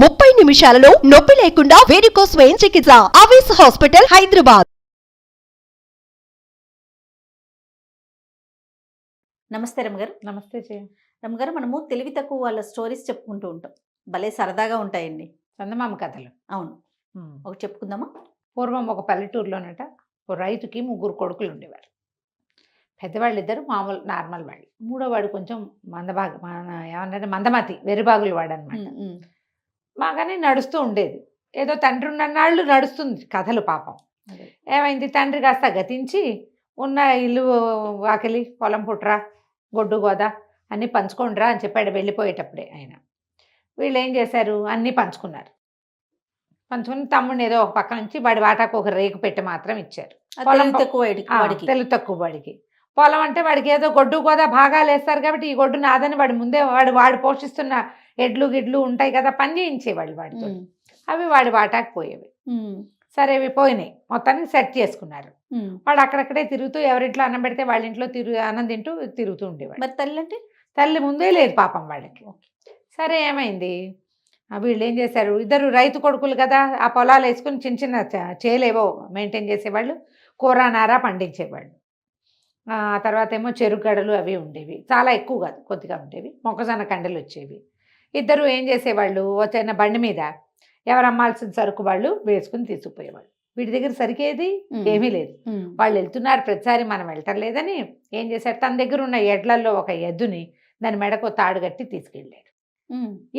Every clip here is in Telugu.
30 నిమిషాలలో నొప్పి లేకుండా వేడికోస్ వెయిన్ చికిత్స. ఆవేశ హాస్పిటల్, హైదరాబాద్. నమస్తే రమగారు. నమస్తే జయ. రమగారు, మనము తెలివి తక్కువ వాళ్ళ స్టోరీస్ చెప్పుకుంటూ ఉంటాం. భలే సరదాగా ఉంటాయండి. చందమామ కథలు. అవును, ఒకటి చెప్పుకుందామా? పూర్వం ఒక పల్లెటూరులోనట ఓ రైతుకి 3 కొడుకులు ఉండేవారు. పెద్దవాళ్ళు ఇద్దరు మామూలు నార్మల్ వాళ్ళు, మూడో వాడు కొంచెం ఏమంటే మందమతి, వెర్రిబాగులు వాడు అనమాట. బాగానే నడుస్తూ ఉండేది. ఏదో తండ్రి ఉన్నన్నాళ్ళు నడుస్తుంది కథలు. పాపం ఏమైంది, తండ్రి కాస్త గతించి ఉన్న ఇల్లు వాకిలి పొలం పుట్రా గొడ్డు గోద అన్నీ పంచుకోండిరా అని చెప్పాడు వెళ్ళిపోయేటప్పుడే ఆయన. వీళ్ళు ఏం చేశారు, అన్నీ పంచుకున్నారు. పంచుకుని తమ్ముడిని ఏదో ఒక పక్క నుంచి వాడి వాటాకు ఒక రేకు పెట్టి మాత్రం ఇచ్చారు. తెలుగు తక్కువ వాడికి. పొలం అంటే వాడికి ఏదో గొడ్డు గోదా భాగాలు వేస్తారు కాబట్టి ఈ గొడ్డు నాదని వాడి ముందే వాడు పోషిస్తున్న ఎడ్లు గిడ్లు ఉంటాయి కదా, పని చేయించేవాళ్ళు వాడితో. అవి వాడి వాటాకు పోయేవి. సరే అవి పోయినాయి, మొత్తానికి సెట్ చేసుకున్నారు. వాడు అక్కడక్కడే తిరుగుతూ ఎవరింట్లో అన్నం పెడితే వాళ్ళ ఇంట్లో అన్నం తింటూ తిరుగుతూ ఉండేవాడు. మరి తల్లి అంటే తల్లి ముందే లేదు పాపం వాళ్ళకి. సరే ఏమైంది, వీళ్ళు ఏం చేశారు, ఇద్దరు రైతు కొడుకులు కదా, ఆ పొలాలు వేసుకుని చిన్న చిన్న చేలేవో మెయింటైన్ చేసేవాళ్ళు, కూర నారా పండించేవాళ్ళు. ఆ తర్వాత ఏమో చెరుకు గడలు అవి ఉండేవి, చాలా ఎక్కువ కాదు కొద్దిగా ఉండేవి. మొక్కజొన్న కండలు వచ్చేవి. ఇద్దరు ఏం చేసేవాళ్ళు, వచ్చిన బండి మీద ఎవరు అమ్మాల్సిన సరుకు వాళ్ళు వేసుకుని తీసుకుపోయేవాళ్ళు. వీటి దగ్గర సరికేది ఏమీ లేదు. వాళ్ళు వెళ్తున్నారు ప్రతిసారి, మనం వెళ్ళటం లేదని ఏం చేశారు, తన దగ్గర ఉన్న ఎడ్లల్లో ఒక ఎద్దుని దాని మెడకు తాడు కట్టి తీసుకెళ్ళాడు.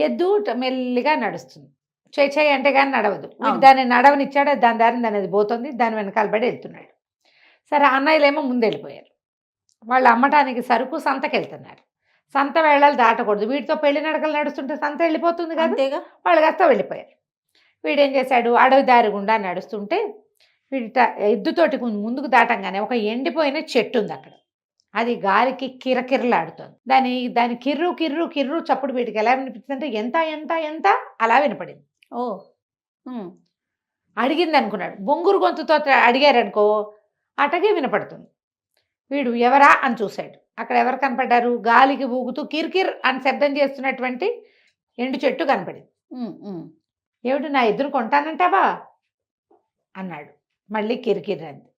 ఎద్దు మెల్లిగా నడుస్తుంది, చేయి అంటే కానీ నడవదు. దాన్ని నడవనిచ్చాడు, దాని దారిని దాని అది పోతుంది, దాని వెనకాల పడి వెళ్తున్నాడు. సరే అన్నయ్యలేమో ముందు వెళ్ళిపోయారు. వాళ్ళు అమ్మటానికి సరుకు సంతకి వెళ్తున్నారు. సంత వేళలు దాటకూడదు, వీటితో పెళ్లి నడకలు నడుస్తుంటే సంత వెళ్ళిపోతుంది కదా, వాళ్ళు కాస్త వెళ్ళిపోయారు. వీడేం చేశాడు, అడవి దారి గుండా నడుస్తుంటే వీడి ఎద్దుతోటి ముందుకు దాటంగానే ఒక ఎండిపోయిన చెట్టు ఉంది అక్కడ. అది గాలికి కిరకిరలాడుతుంది. దాని కిర్రు కిర్రు కిర్రు చప్పుడు వీటికి ఎలా వినిపిస్తుందంటే ఎంత ఎంత ఎంత అలా వినపడింది. అడిగింది అనుకున్నాడు, బొంగురు గొంతుతో అడిగారనుకో అటగే వినపడుతుంది. వీడు ఎవరా అని చూశాడు. అక్కడ ఎవరు కనపడ్డారు, గాలికి ఊగుతూ కిర్కిర్ అని శబ్దం చేస్తున్నటువంటి ఎండు చెట్టు కనపడింది. ఏమిటి, నా ఎదురు కొంటానంటావా అన్నాడు. మళ్ళీ కిరికిర్ అంది.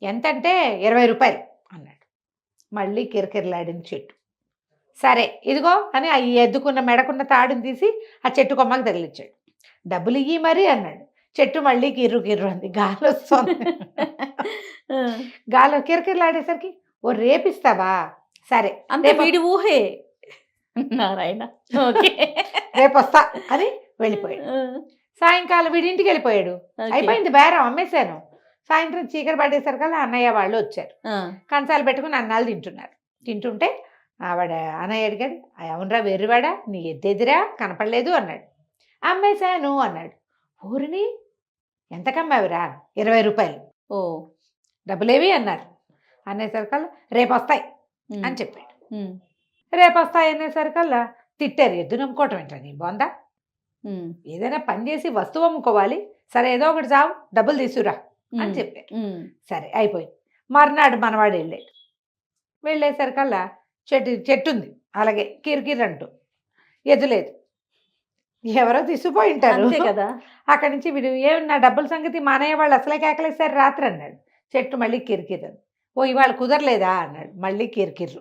ఎంతంటే 20 రూపాయలు అన్నాడు. మళ్ళీ కిరకిరలాడింది చెట్టు. సరే ఇదిగో అని ఆ ఎద్దుకున్న మెడకున్న తాడుని తీసి ఆ చెట్టు కొమ్మకి తగిలించాడు. డబ్బులు ఇయ్యి మరి అన్నాడు. చెట్టు మళ్ళీ కిర్రు కిర్రు అంది, గాలి వస్తుంది. గాలి కిరకిరలాడేసరికి ఓ రేపిస్తావా, సరే అంటే వీడి ఊహే నారాయణ, రేపు వస్తా అని వెళ్ళిపోయాడు. సాయంకాలం వీడింటికి వెళ్ళిపోయాడు. అయిపోయింది బేరం, అమ్మేశాను. సాయంత్రం చీకటి పడేసరికల్లా అన్నయ్య వాళ్ళు వచ్చారు. కంచాలు పెట్టుకుని అన్నాలు తింటున్నారు. తింటుంటే ఆవిడ అన్నయ్య అడిగాడు, అవునరా వెర్రివాడా, నీ ఎద్దెదిరా కనపడలేదు అన్నాడు. అమ్మేశాను అన్నాడు. ఊరిని ఎంతకమ్మావిరా? 20 రూపాయలు. ఓ డబ్బులేవి అన్నారు. అనేసరికల్లా రేపు వస్తాయి అని చెప్పాడు. రేపు వస్తాయి అనేసరికల్లా తిట్టారు. ఎద్దు నమ్ముకోవటం ఏంటో నీ బొందా, ఏదైనా పని చేసి వస్తువు అమ్ముకోవాలి, సరే ఏదో ఒకటి చావు, డబ్బులు తీసుకురా అని చెప్పారు. సరే అయిపోయింది. మర్నాడు మనవాడు వెళ్ళేసరికల్లా చెట్టు ఉంది అలాగే కిరికిరి అంటూ, ఎద్దు లేదు. ఎవరో తీసుకుపోయి ఉంటారు కదా. అక్కడి నుంచి వీడు ఏమి నా డబ్బుల సంగతి మానయ్య వాళ్ళు అసలే కేకలేసారు రాత్రి అన్నాడు. చెట్టు మళ్ళీ కిరికిరు. ఓ ఇవాళ కుదరలేదా అన్నాడు. మళ్ళీ కిరికిర్రు.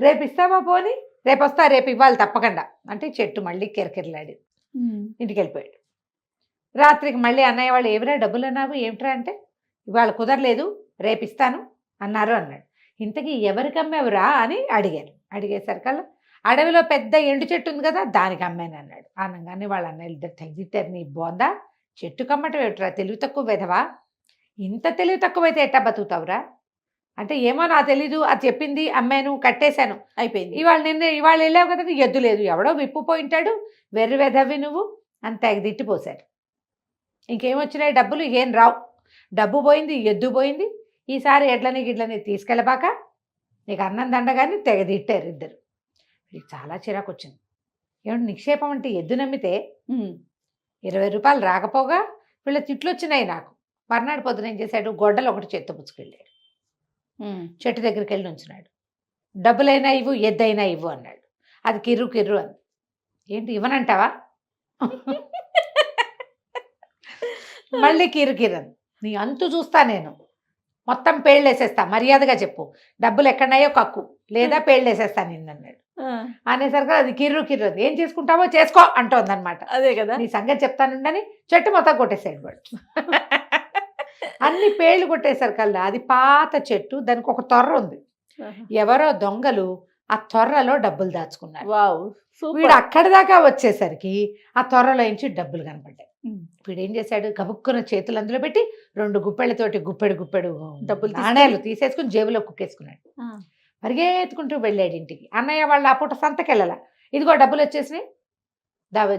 రేపు ఇస్తావా పోని, రేపు వస్తా, రేపు ఇవ్వాలి తప్పకుండా అంటే చెట్టు మళ్ళీ కిరకిరలాడి ఇంటికి వెళ్ళిపోయాడు. రాత్రికి మళ్ళీ అన్నయ్య వాళ్ళు ఏమిరా డబ్బులు అన్నావు ఏమిట్రా అంటే, ఇవాళ కుదరలేదు రేపు ఇస్తాను అన్నారు అన్నాడు. ఇంతకీ ఎవరికి అమ్మేవరా అని అడిగారు. అడిగేసరికల్లా అడవిలో పెద్ద ఎండు చెట్టు ఉంది కదా దానికి అమ్మాను అన్నాడు. అనగానే వాళ్ళ అన్నయ్యలు ఇద్దరు తెగితారు, నీ బోందా చెట్టు కమ్మటం ఏమిట్రా, తెలివి తక్కువ వెధవా, ఇంత తెలివి తక్కువైతే ఎట్టా బతుకుతావురా అంటే, ఏమో నా తెలీదు, అది చెప్పింది అమ్మాను కట్టేశాను అయిపోయింది. ఇవాళ వెళ్ళావు కదా, ఎద్దు లేదు, ఎవడో విప్పుపోయింటాడు, వెర్రి వెధవి నువ్వు అని తెగ తిట్టిపోశారు. ఇంకేమొచ్చినాయి డబ్బులు, ఏం రావు, డబ్బు పోయింది, ఎద్దు పోయింది, ఈసారి ఎడ్లని గిడ్లని తీసుకెళ్ళబాక నీకు అన్నం దండగాని తెగ తిట్టారు ఇద్దరు. వీడికి చాలా చిరాకు వచ్చింది. ఏమంటే నిక్షేపం అంటే ఎద్దు నమ్మితే 20 రూపాయలు రాకపోగా వీళ్ళ తిట్లు వచ్చినాయి నాకు. మర్నాడు పొద్దున ఏం చేశాడు, గొడ్డలు ఒకటి చేత్తో పుచ్చుకెళ్ళాడు. చెట్టు దగ్గరికి వెళ్ళి ఉంచున్నాడు. డబ్బులైనా ఇవ్వు, ఎద్దైనా ఇవ్వు అన్నాడు. అది కిర్రు కిర్రు అంది. ఏంటి ఇవ్వనంటావా? మళ్ళీ కిరికిరన్, నీ అంతు చూస్తా నేను, మొత్తం పేళ్ళేసేస్తా, మర్యాదగా చెప్పు, డబ్బులు ఎక్కడన్నాయో కక్కు, లేదా పేళ్ళేసేస్తా నిన్ను అన్నాడు. అనేసరికి అది కిర్రు కిర్రు, ఏం చేసుకుంటావో చేసుకో అంటోంది అనమాట. అదే కదా. నీ సంగతి చెప్తానుండని చెట్టు మొత్తం కొట్టేసాడు వాడు. అన్ని పేర్లు కొట్టేసరికల్లా అది పాత చెట్టు, దానికి ఒక తొర్ర ఉంది. ఎవరో దొంగలు ఆ తొర్రలో డబ్బులు దాచుకున్నారు. వావ్, వీడు అక్కడి దాకా వచ్చేసరికి ఆ తొర్రలో నుంచి డబ్బులు కనపడ్డాయి. వీడు ఏం చేశాడు, గబుక్కున చేతులు అందులో పెట్టి 2 గుప్పెళ్ళతోటి గుప్పెడు డబ్బులు నాణేలు తీసేసుకుని జేబులో కుక్కేసుకున్నాడు. పరిగెత్తుకుంటూ వెళ్ళాడు ఇంటికి. అన్నయ్య వాళ్ళు ఆ పూట సంతకెళ్ళాల, ఇదిగో డబ్బులు వచ్చేసినాయి,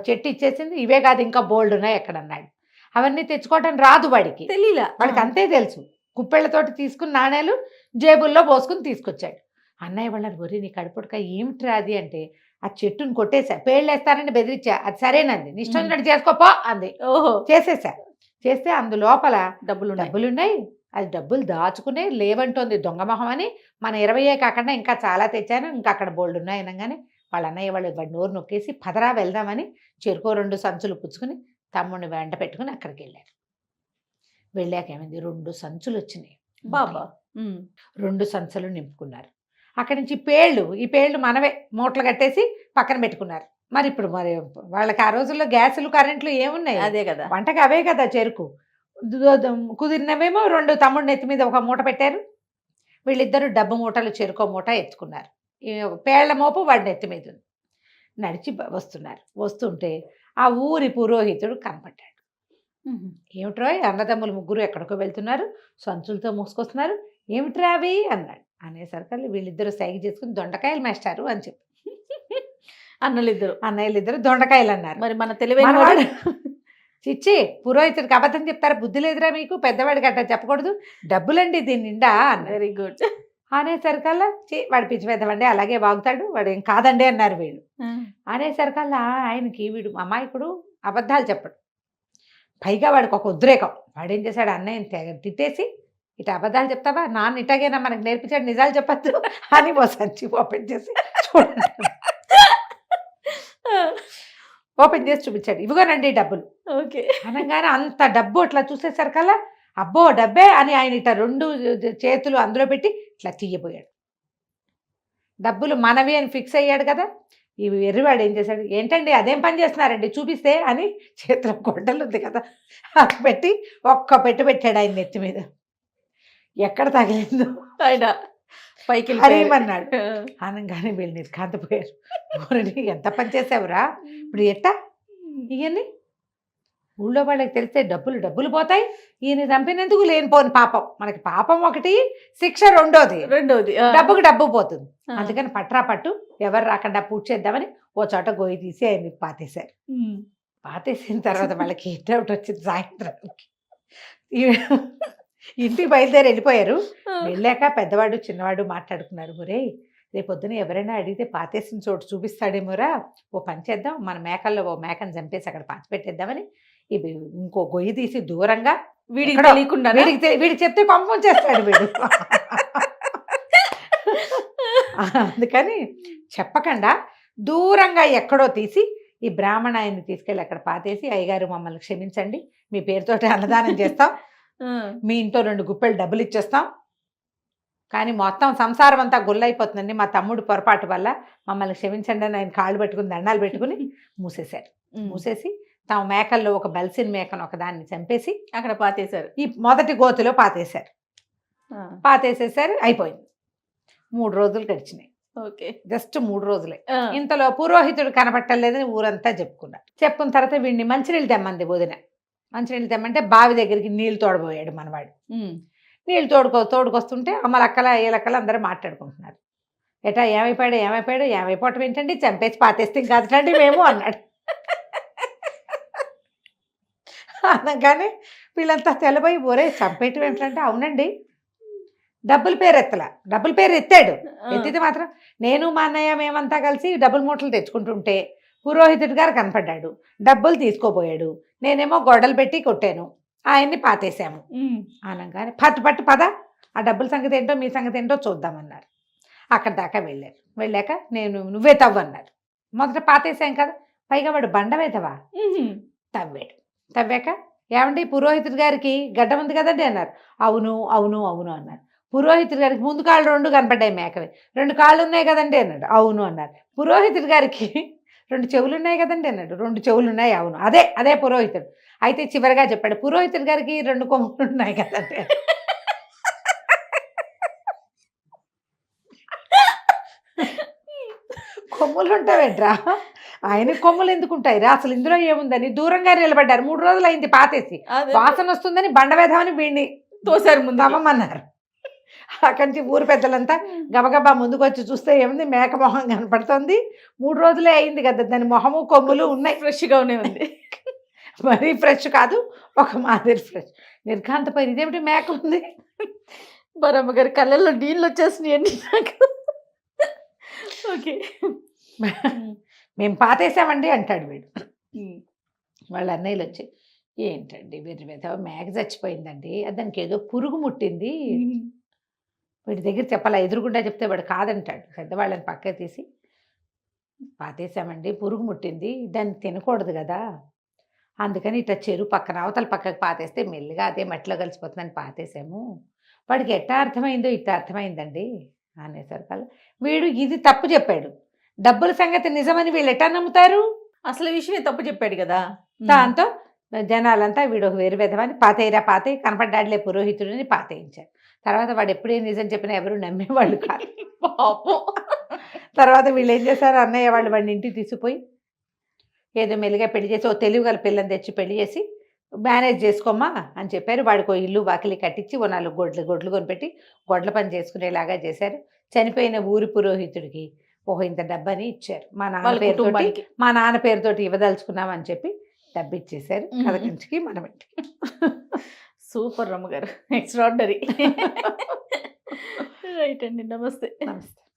చెట్టు ఇచ్చేసింది, ఇవే కాదు ఇంకా బోల్డ్ ఉన్నాయి ఎక్కడన్నాడు. అవన్నీ తెచ్చుకోవటం రాదు వాడికి, తెలీలా, వాడికి అంతే తెలుసు. కుప్పెళ్ళతోటి తీసుకుని నాణేలు జేబుల్లో పోసుకుని తీసుకొచ్చాడు. అన్నయ్య వాళ్ళని, ఒరి నీ కడుపుడక ఏమిట్రా అది అంటే, ఆ చెట్టుని కొట్టేశా, పేళ్ళేస్తానని బెదిరించా, అది సరేనంది, నిష్టం చేసుకోపో అంది. ఓహో, చేసేసా. చేస్తే అందులోపల డబ్బులున్నాయి. డబ్బులున్నాయి. అది డబ్బులు దాచుకునే లేవంటోంది దొంగ మొహం అని. మన 20 కాకుండా ఇంకా చాలా తెచ్చాను, ఇంకా అక్కడ బోల్డ్ ఉన్నాయి అనగానే వాళ్ళ అన్నయ్య వాళ్ళు వాడి నోరు నొక్కేసి పదరా వెళ్దామని చెరుకో 2 సంచులు పుచ్చుకుని తమ్ముడిని వెంట పెట్టుకుని అక్కడికి వెళ్ళారు. వెళ్ళాక ఏమైంది, 2 సంచులు వచ్చినాయి. బాబా 2 సంచులు నింపుకున్నారు. అక్కడి నుంచి పేళ్ళు, ఈ పేళ్ళు మనవే మూటలు కట్టేసి పక్కన పెట్టుకున్నారు. మరి ఇప్పుడు మరి వాళ్ళకి ఆ రోజుల్లో గ్యాసులు కరెంట్లు ఏమున్నాయి, అదే కదా, వంటకి అవే కదా చెరుకు. కుదిరినవేమో 2 తమ్ముడి నెత్తి మీద ఒక మూట పెట్టారు. వీళ్ళిద్దరూ డబ్బు మూటలు చెరుకో మూట ఎత్తుకున్నారు. పేళ్ల మోపు వాడి నెత్తి మీద ఉంది. నడిచి వస్తున్నారు. వస్తుంటే ఆ ఊరి పురోహితుడు కనపడ్డాడు. ఏమిట్రా అన్నదమ్ములు ముగ్గురు ఎక్కడికో వెళ్తున్నారు, సంచులతో మోసుకొస్తున్నారు, ఏమిట్రా అవి అన్నాడు. అనేసరికి వీళ్ళిద్దరూ సైగ చేసుకుని దొండకాయలు మేస్తారు అని చెప్పి అన్నయ్యలిద్దరు దొండకాయలు అన్నారు. మరి మన తెలివైన చిచ్చి, పురోహితుడికి అబద్ధం చెప్తారా, బుద్ధి లేదురా మీకు, పెద్దవాడికి అట్లా చెప్పకూడదు, డబ్బులండి దీని నిండా అన్నారు. వెరీ గుడ్ అనేసరికల్లా వాడు పిచ్చి పెద్దవండి అలాగే వాగుతాడు, వాడు ఏం కాదండి అన్నారు వీళ్ళు. అనేసరికల్లా ఆయనకి వీడు అమాయకుడు అబద్ధాలు చెప్పడు, పైగా వాడికి ఒక ఉద్రేకం. వాడేం చేశాడు, అన్నయ్యని తిట్టేసి, ఇటు అబద్ధాలు చెప్తావా, నాన్న ఇటాగైనా మనకు నేర్పించాడు, నిజాలు చెప్పద్దు అని ఓ సంచి ఓపెన్ చేసి చూడండి, ఓపెన్ చేసి చూపించాడు, ఇవిగోనండి డబ్బులు. ఓకే అనగానే అంత డబ్బు అట్లా చూసేసరికల్లా అబ్బో డబ్బే అని ఆయన ఇట్లా 2 చేతులు అందులో పెట్టి ఇట్లా తీయబోయాడు. డబ్బులు మనవి అని ఫిక్స్ అయ్యాడు కదా. ఇవి ఎర్రివాడు ఏం చేశాడు, ఏంటండి అదేం పని చేస్తున్నారండి చూపిస్తే అని చేతిలో గొడ్డలు ఉంది కదా అది పెట్టి ఒక్క పెట్టాడు ఆయన నెత్తి మీద. ఎక్కడ తగిలిందో ఆయన పైకి హరీమన్నాడు. అనగానే వీళ్ళు నిర్కాంతపోయారు. ఎంత పని చేసావురా, ఇప్పుడు ఎట్టా ఇవన్నీ ఊళ్ళో వాళ్ళకి తెలిస్తే డబ్బులు పోతాయి, ఈయన చంపినందుకు లేనిపోని పాపం, మనకి పాపం ఒకటి, శిక్ష రెండోది డబ్బుకి డబ్బు పోతుంది. అందుకని పట్రా పట్టు ఎవరు రాకుండా పూజ చేద్దామని ఓ చోట గొయ్యి తీసి ఆయన్ని పాతేశారు. పాతేసిన తర్వాత వాళ్ళకి డౌట్ వచ్చింది. సాయంత్రానికి ఇంటికి బయలుదేరి వెళ్ళిపోయారు. వెళ్ళాక పెద్దవాడు చిన్నవాడు మాట్లాడుకున్నారు, ఒరే రేపొద్దున ఎవరైనా అడిగితే పాతేసిన చోటు చూపిస్తాడేమోరా, ఓ పని చేద్దాం, మన మేకల్లో ఓ మేకను చంపేసి అక్కడ పాతి పెట్టేద్దామని ఇవి ఇంకో గొయ్యి తీసి దూరంగా, వీడికి తెలియకుండా, వీడికి చెప్తే పంపం చేస్తాడు వీడు, అందుకని చెప్పకుండా దూరంగా ఎక్కడో తీసి ఈ బ్రాహ్మణ ఆయన్ని తీసుకెళ్ళి అక్కడ పాతేసి, అయ్యగారు మమ్మల్ని క్షమించండి, మీ పేరుతోటి అన్నదానం చేస్తాం, మీ ఇంట్లో 2 గుప్పెలు డబ్బులు ఇచ్చేస్తాం, కానీ మొత్తం సంసారం అంతా గుల్లైపోతుందండి, మా తమ్ముడు పొరపాటు వల్ల మమ్మల్ని క్షమించండి అని ఆయన కాళ్ళు పెట్టుకుని దండాలు పెట్టుకుని మూసేశారు. మూసేసి తమ మేకల్లో ఒక బలిసిన మేకను ఒకదాన్ని చంపేసి అక్కడ పాతేశారు. ఈ మొదటి గోతిలో పాతేశారు. పాతేసేసారు, అయిపోయింది. 3 రోజులు గడిచినాయి. ఓకే, జస్ట్ 3 రోజులే. ఇంతలో పురోహితుడు కనపట్టలేదని ఊరంతా చెప్పుకున్నారు. చెప్పుకున్న తర్వాత వీడిని మంచినీళ్ళు తెమ్మంది వదిన. మంచినీళ్ళు తెమ్మంటే బావి దగ్గరికి నీళ్ళు తోడబోయాడు మనవాడు. నీళ్ళు తోడుకొస్తుంటే అమ్మలక్కల ఏలక్కలు అందరూ మాట్లాడుకుంటున్నారు. ఎటా ఏమైపోవటం ఏంటండి, చంపేసి పాతేస్తే కాదుటండి మేము అన్నాడు. అనగానే వీళ్ళంతా తెలబోయి, ఒరే చంపేయటం ఏంటంటే, అవునండి డబ్బుల పేరు ఎత్తాడు. ఎత్తితే మాత్రం నేను మా అన్నయ్య మేమంతా కలిసి డబ్బుల మూటలు తెచ్చుకుంటుంటే పురోహితుడి గారు కనపడ్డాడు, డబ్బులు తీసుకోపోయాడు, నేనేమో గొడ్డలు పెట్టి కొట్టాను, ఆయన్ని పాతేశాము అనగానే పట్టు పద, ఆ డబ్బుల సంగతి ఏంటో మీ సంగతి ఏంటో చూద్దామన్నారు. అక్కడ దాకా వెళ్ళారు. వెళ్ళాక నువ్వే తవ్వన్నారు. మొదట పాతేసాం కదా, పైగా వాడు బండవేతవా తవ్వాడు. తవ్వాక ఏమండి పురోహితుడి గారికి గడ్డం ఉంది కదండి అన్నారు. అవును అవును అవును అన్నారు. పురోహితుడి గారికి ముందు కాళ్ళు 2 కనపడ్డాయి మేకవి. 2 కాళ్ళు ఉన్నాయి కదండి అన్నాడు. అవును అన్నారు. పురోహితుడి గారికి 2 చెవులు ఉన్నాయి కదండి అన్నాడు. 2 చెవులు ఉన్నాయి. అవును. అదే అదే పురోహితుడు. అయితే చివరిగా చెప్పాడు పురోహితుడి గారికి 2 కొమ్ములు ఉన్నాయి కదండి. కొమ్ములు ఉంటావేంట్రా, ఆయన కొమ్ములు ఎందుకు ఉంటాయి రా, అసలు ఇందులో ఏముందని దూరంగా నిలబడ్డారు. 3 రోజులు అయింది పాతేసి. వాసన వస్తుందని బండవేధమని వీడిని తోసారు ముందు తవ్వమన్నారు. అక్కడి నుంచి ఊరు పెద్దలంతా గబగబా ముందుకు వచ్చి చూస్తే ఏముంది, మేక మొహం కనపడుతుంది. 3 రోజులే అయింది కదా, దాని మొహము కొమ్ములు ఉన్నాయి. ఫ్రెష్ గానే ఉంది. మరీ ఫ్రెష్ కాదు, ఒక మాదిరి ఫ్రెష్. నిర్ఘాంతపోయింది, ఇదేమిటి మేక ఉంది. బరమ్మ గారి కళ్ళల్లో నీళ్ళు వచ్చేసినాయండి నాకు. ఓకే. మేము పాతేసామండి అంటాడు వీడు. వాళ్ళ అన్నయ్యలు వచ్చి ఏంటండి వీరి మీద మేక చచ్చిపోయిందండి, దానికి ఏదో పురుగు ముట్టింది. వీడి దగ్గర చెప్పాలా, ఎదురుగుండా చెప్తే వాడు కాదంటాడు. పెద్దవాళ్ళని పక్క తీసి పాతేసామండి, పురుగు ముట్టింది, దాన్ని తినకూడదు కదా, అందుకని ఇట్లా చెరువు పక్కన అవతల పక్కకు పాతేస్తే మెల్లిగా అదే మట్టిలో కలిసిపోతుందని పాతేసాము. వాడికి ఎట్టా అర్థమైందో ఇట్లా అర్థమైందండి అనేసరికల్లా వీడు ఇది తప్పు చెప్పాడు. డబ్బుల సంగతి నిజమని వీళ్ళు ఎట్టా నమ్ముతారు? అసలు విషయమే తప్పు చెప్పాడు కదా. దాంతో జనాలంతా వీడు ఒక వేరు విధమని పాతేయరా పాతే కనపడ్డాడులే పురోహితుడిని పాతేయించారు. తర్వాత వాడు ఎప్పుడే నిజం చెప్పినా ఎవరు నమ్మేవాళ్ళు కాదు. పాపం. తర్వాత వీళ్ళు ఏం చేశారు, అన్నయ్య వాళ్ళు వాడిని ఇంటికి తీసుకుపోయి ఏదో మెల్లిగా పెళ్లి చేసి, ఓ తెలివి గల పిల్లని తెచ్చి పెళ్లి చేసి మేనేజ్ చేసుకోమ్మా అని చెప్పారు. వాడికి ఓ ఇల్లు వాకిలి కట్టించి ఓ 4 గొడ్లు కొనిపెట్టి గొడ్ల పని చేసుకునేలాగా చేశారు. చనిపోయిన ఊరి పురోహితుడికి ఓహో ఇంత డబ్బని ఇచ్చారు. మా నాన్న పేరుతోటి ఇవ్వదలుచుకున్నామని చెప్పి డబ్బు ఇచ్చేశారు. కథ కంచికి మనం ఇంటికి. సూపర్ రమ్మగారు, ఎక్స్ట్రాడినరీ. రైట్ అండి, నమస్తే. నమస్తే.